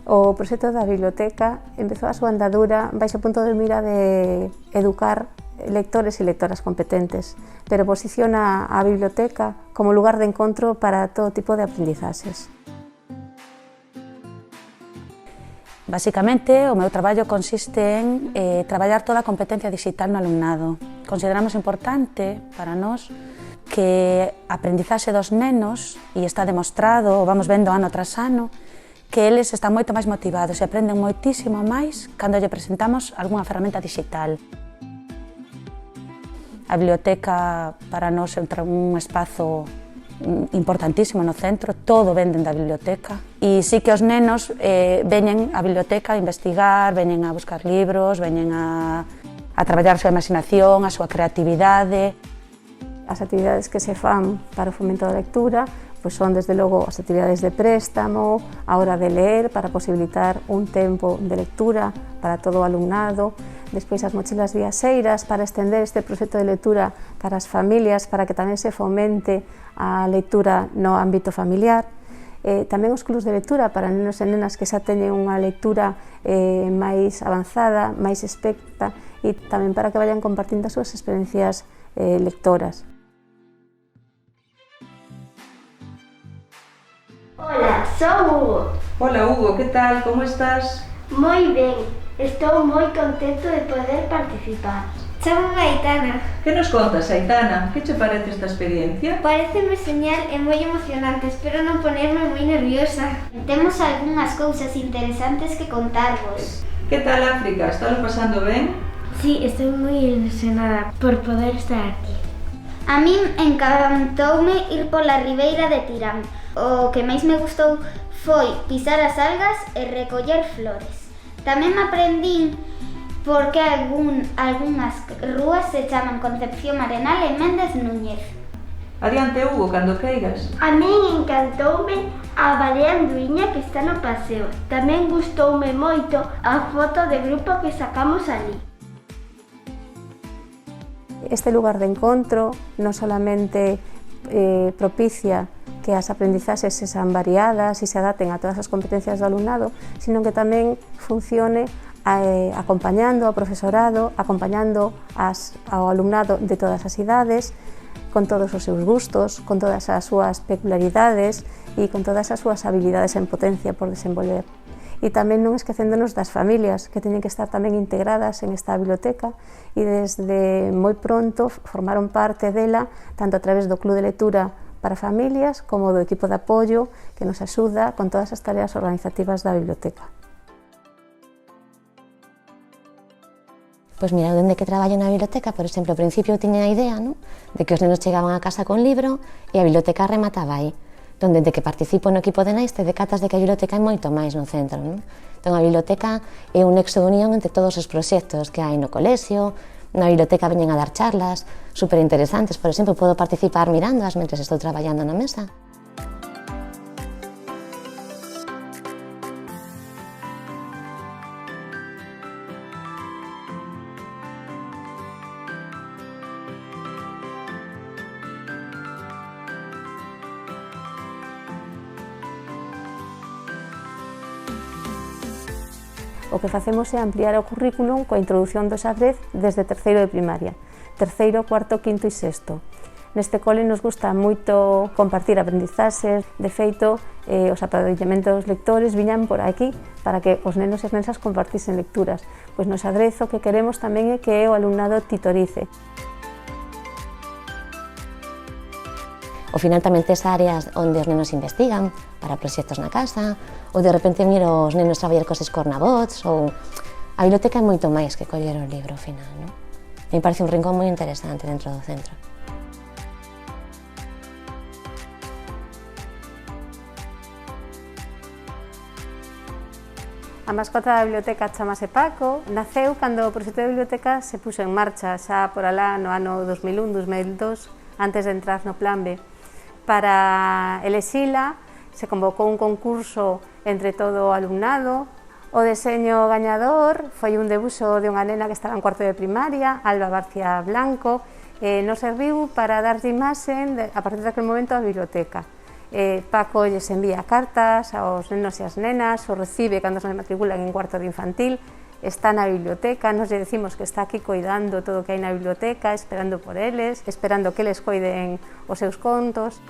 O proxecto da biblioteca empezou a súa andadura baixo o punto de mira de educar lectores e lectoras competentes, pero posiciona a biblioteca como lugar de encontro para todo tipo de aprendizaxes. Basicamente, o meu traballo consiste en traballar toda a competencia digital no alumnado. Consideramos importante para nós que a aprendizaxe dos nenos, e está demostrado, o vamos vendo ano tras ano, que eles están moito máis motivados e aprenden moitísimo máis cando lle presentamos algunha ferramenta digital. A biblioteca para nós é un espazo importantísimo no centro, todo venden da biblioteca e sí que os nenos veñen á biblioteca a investigar, veñen a buscar libros, veñen a traballar a súa imaginación, a súa creatividade. As actividades que se fan para o fomento da lectura pois son, desde logo, as actividades de préstamo, a hora de ler, para posibilitar un tempo de lectura para todo o alumnado, despois as mochilas viaxeiras para estender este proxecto de lectura para as familias, para que tamén se fomente a lectura no ámbito familiar, tamén os clubs de lectura para nenos e nenas que xa teñen unha lectura máis avanzada, máis experta, e tamén para que vayan compartindo as súas experiencias lectoras. Hola, sou Hugo. Hola Hugo, que tal? Como estás? Moi ben, estou moi contento de poder participar. Chamo Aitana. Que nos contas, Aitana? Que che parece esta experiencia? Pareceme señal e moi emocionante, espero non ponerme moi nerviosa. Temos algunhas cousas interesantes que contarvos. Que tal África? Estás pasando ben? Sí, estou moi ilusionada por poder estar aquí. A min encantoume ir pola ribeira de Tirán. O que máis me gustou foi pisar as algas e recoller flores. Tamén aprendín por que algunhas rúas se chaman Concepción Arenal e Méndez Núñez. Adiante Hugo, cando queiras. A min encantoume a barea anduíña que está no paseo. Tamén gustoume moito a foto de grupo que sacamos ali. Este lugar de encontro non solamente propicia que as aprendizaxes sexan variadas e se adapten a todas as competencias do alumnado, sino que tamén funcione acompañando ao profesorado, acompañando ao alumnado de todas as idades, con todos os seus gustos, con todas as súas peculiaridades e con todas as súas habilidades en potencia por desenvolver. E tamén non esquecéndonos das familias, que teñen que estar tamén integradas en esta biblioteca e desde moi pronto formaron parte dela, tanto a través do Club de Lectura para familias como do equipo de apoio que nos axuda con todas as tareas organizativas da biblioteca. Pois mira, dende que traballo na biblioteca, por exemplo, ao principio tiña a idea, ¿no?, de que os nenos chegaban a casa con libro e a biblioteca remataba aí. Donde de que participo no equipo de nais te decatas de que a biblioteca é moito máis no centro, non? Entón a biblioteca é un nexo de unión entre todos os proxectos que hai no colexio. Na biblioteca veñen a dar charlas super interesantes, por exemplo, podo participar mirándoas mentre estou traballando na mesa. O que facemos é ampliar o currículum coa introdución do xadrez desde terceiro de primaria, terceiro, cuarto, quinto e sexto. Neste cole nos gusta moito compartir aprendizaxes, de feito, os apadrinhamentos lectores viñan por aquí para que os nenos e as nensas compartisen lecturas. Pois no xadrez o que queremos tamén é que o alumnado titorice. Ao final tamén tes áreas onde os nenos investigan para proxectos na casa, ou de repente miro os nenos traballar cos escornabots, ou a biblioteca é moito máis que coller o libro ao final, non? Me parece un rincón moi interesante dentro do centro. A mascota da biblioteca chamase Paco, naceu cando o proxecto de biblioteca se puxo en marcha xa por alá no ano 2001-2002, antes de entrar no Plan B. Para elexila se convocou un concurso entre todo o alumnado. O deseño gañador foi un debuxo de unha nena que estaba en cuarto de primaria, Alba Barcia Blanco, e nos serviu para darlle imaxen a partir daquele momento á biblioteca. Paco lles envía cartas aos nenos e as nenas, o recibe cando se matriculan en cuarto de infantil, está na biblioteca, nos lle decimos que está aquí coidando todo o que hai na biblioteca, esperando por eles, esperando que eles coiden os seus contos.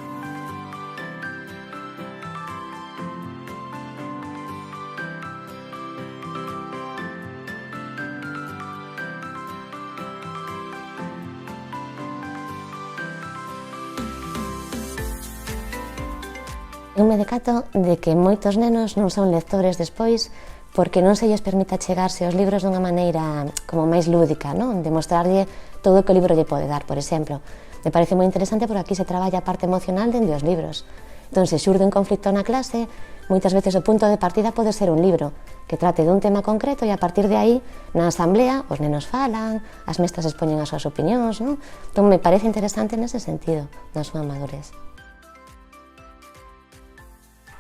Eu me decato de que moitos nenos non son lectores despois porque non se lles permite chegarse aos libros dunha maneira como máis lúdica, non? De mostrarlle todo o que o libro lle pode dar, por exemplo. Me parece moi interesante porque aquí se traballa a parte emocional dende os libros. Entón, se xurde un conflicto na clase, moitas veces o punto de partida pode ser un libro que trate dun tema concreto e a partir de aí, na asamblea, os nenos falan, as mestras expoñen as súas opinións, non? Entón, me parece interesante nese sentido, na súa madurez.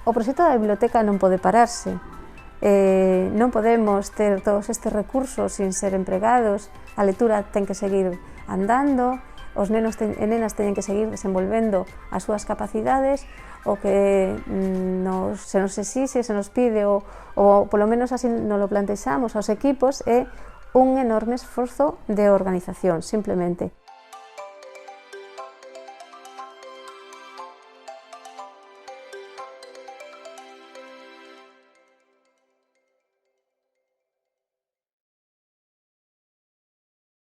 O proxecto da biblioteca non pode pararse. Non podemos ter todos estes recursos sin ser empregados. A lectura ten que seguir andando, os nenos e nenas teñen que seguir desenvolvendo as súas capacidades, o que se nos exixe, se nos pide, ou polo menos así nos lo plantexamos aos equipos, é un enorme esforzo de organización, simplemente.